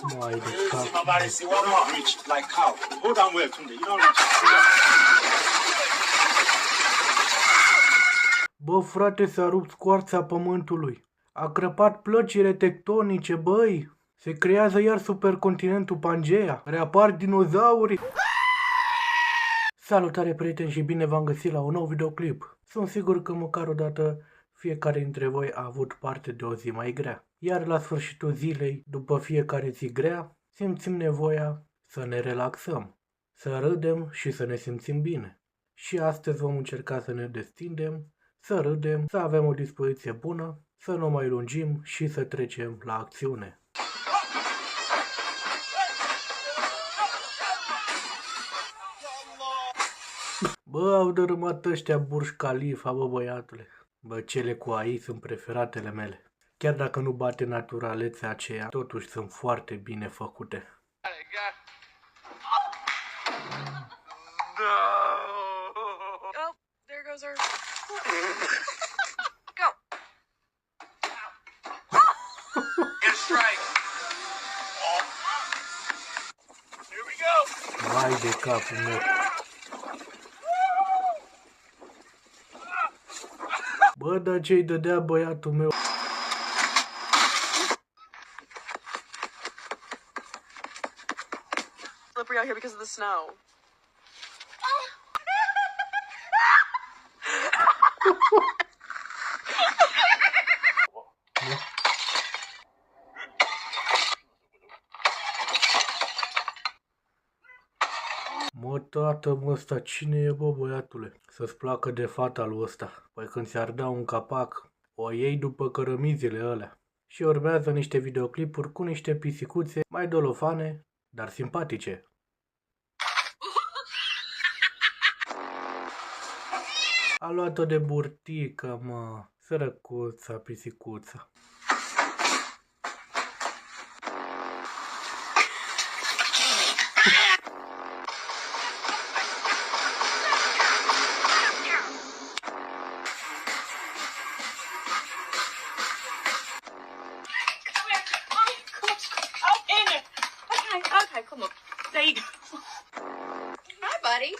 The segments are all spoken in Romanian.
Mai de cap. Bă, frate, s-a rupt scoarța pământului. A crăpat plăcile tectonice, băi. Se creează iar supercontinentul Pangea. Reapar dinozaurii. Salutare, prieteni, și bine v-am găsit la un nou videoclip. Sunt sigur că măcar o dată fiecare dintre voi a avut parte de o zi mai grea. Iar la sfârșitul zilei, după fiecare zi grea, simțim nevoia să ne relaxăm, să râdem și să ne simțim bine. Și astăzi vom încerca să ne destindem, să râdem, să avem o dispoziție bună, să nu mai lungim și să trecem la acțiune. Bă, au dărâmat ăștia Burj Khalifa, bă, băiatule. Bă, cele cu AI sunt preferatele mele. Chiar dacă nu bate naturalețea aceea, totuși sunt foarte bine făcute. Vai de capul meu. Bă, dar ce-i dădea băiatul meu? Slippery out here because of the snow. Mă, tată, mă, ăsta cine e, bă, băiatule? Să-ți placă de fata lui ăsta. Păi când se ardea un capac, o iei după cărămizile alea. Și urmează niște videoclipuri cu niște pisicuțe mai dolofane, dar simpatice. A luat-o de burtică, mă, sărăcuța, pisicuța. Okay, come on. There you go. Hi, buddy.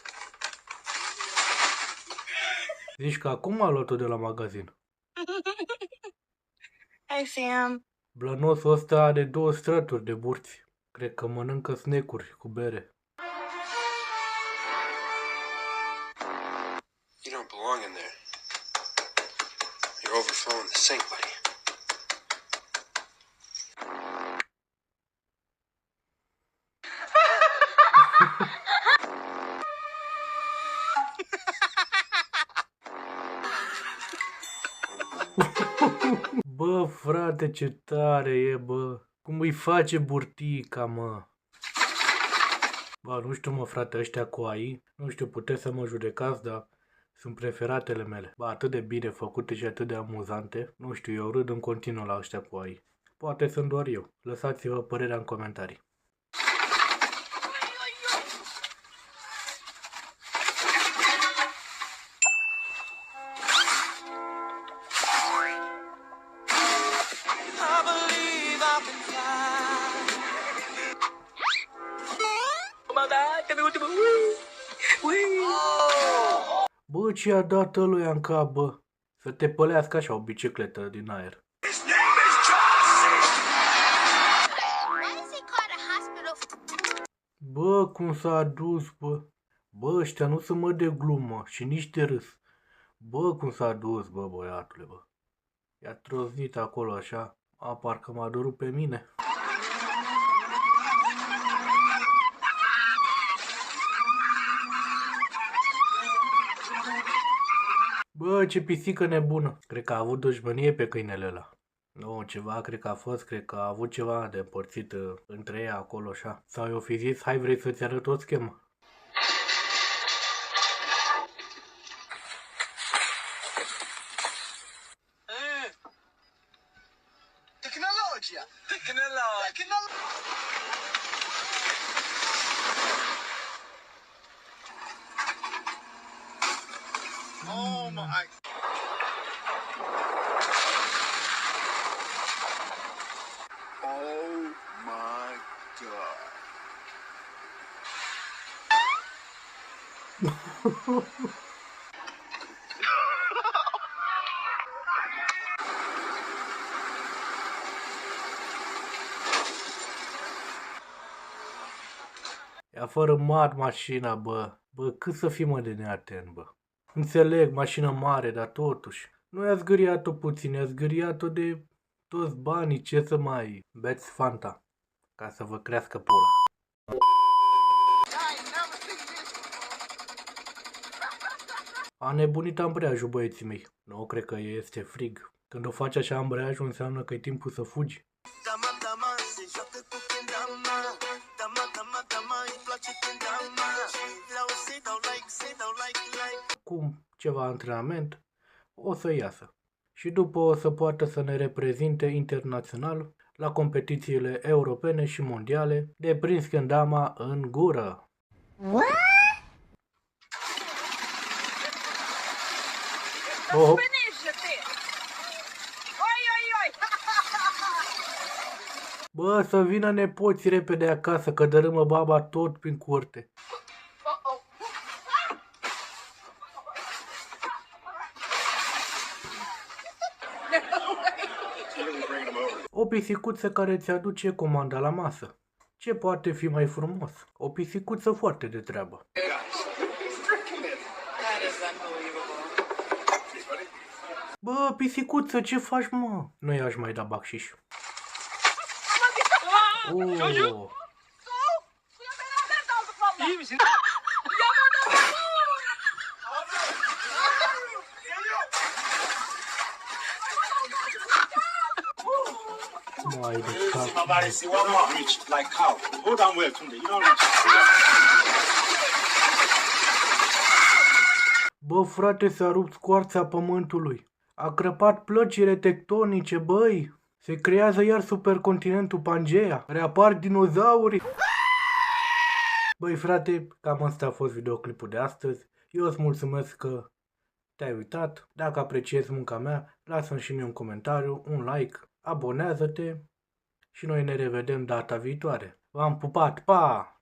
Zici că acum a luat-o de la magazin. Hey, Sam. Blănosul ăsta are 2 straturi de burți. Cred că mănâncă snack-uri cu bere. You don't belong in there. You're overflowing the sink, buddy. Bă, frate, ce tare e, bă. Cum îi face burtica, mă. Bă, nu știu, mă, frate, ăștia cu AI, nu știu, puteți să mă judecați, dar sunt preferatele mele. Bă, atât de bine făcute și atât de amuzante. Nu știu, eu râd în continuu la ăștia cu AI. Poate sunt doar eu. Lăsați-vă părerea în comentarii. Bă, ce a dat ăluia în cap, bă? Să te pălească așa o bicicletă din aer. Bă, cum s-a adus, bă? Bă, ăștia nu sunt, mă, de glumă și nici de râs. Bă, cum s-a dus, bă, băiatule, bă. I-a troznit acolo așa. A, parcă m-a durut pe mine. Bă, ce pisică nebună. Cred că a avut dușmănie pe câinele ăla. Nu, ceva, cred că a fost, cred că a avut ceva de împărțit între ei acolo, așa. Sau i-o fi zis, hai, vrei să-ți arăt o schemă? Tehnologia! Tehnologia! Oh my! Oh my Ia fără mat mașina, bă. Bă, cât să fii, mă, de neatent, bă. Înțeleg, mașină mare, dar totuși. Nu i-a zgâriat-o puțin, i-a zgâriat-o de toți banii, ce să mai beți Fanta, ca să vă crească pula. A nebunit ambreiajul, băieții mei. Nu, cred că este frig. Când o faci așa ambreiajul, înseamnă că e timpul să fugi. Acum ceva antrenament, o să iasă. Și după o să poată să ne reprezinte internațional la competițiile europene și mondiale de prins kendama în gură. Oh. Bă, să vină nepoții repede acasă, că dărâmă baba tot prin curte. O pisicuță care ți aduce comanda la masă. Ce poate fi mai frumos? O pisicuță foarte de treabă. That is unbelievable. Bă, pisicuță, ce faci, mă? Nu i-aș mai da bacșiș. Oh. Mai de cap. Nobody see one more reach like cow. Hold on well, Tunde. You don't reach. Bă, frate, s-a rupt scoarța pământului. A crăpat plăcile tectonice, băi. Se creează iar supercontinentul Pangea. Reapar dinozaurii. Băi, frate, cam asta a fost videoclipul de astăzi. Eu îți mulțumesc că te-ai uitat. Dacă apreciezi munca mea, lasă-mi și mie un comentariu, un like, abonează-te și noi ne revedem data viitoare. V-am pupat, pa!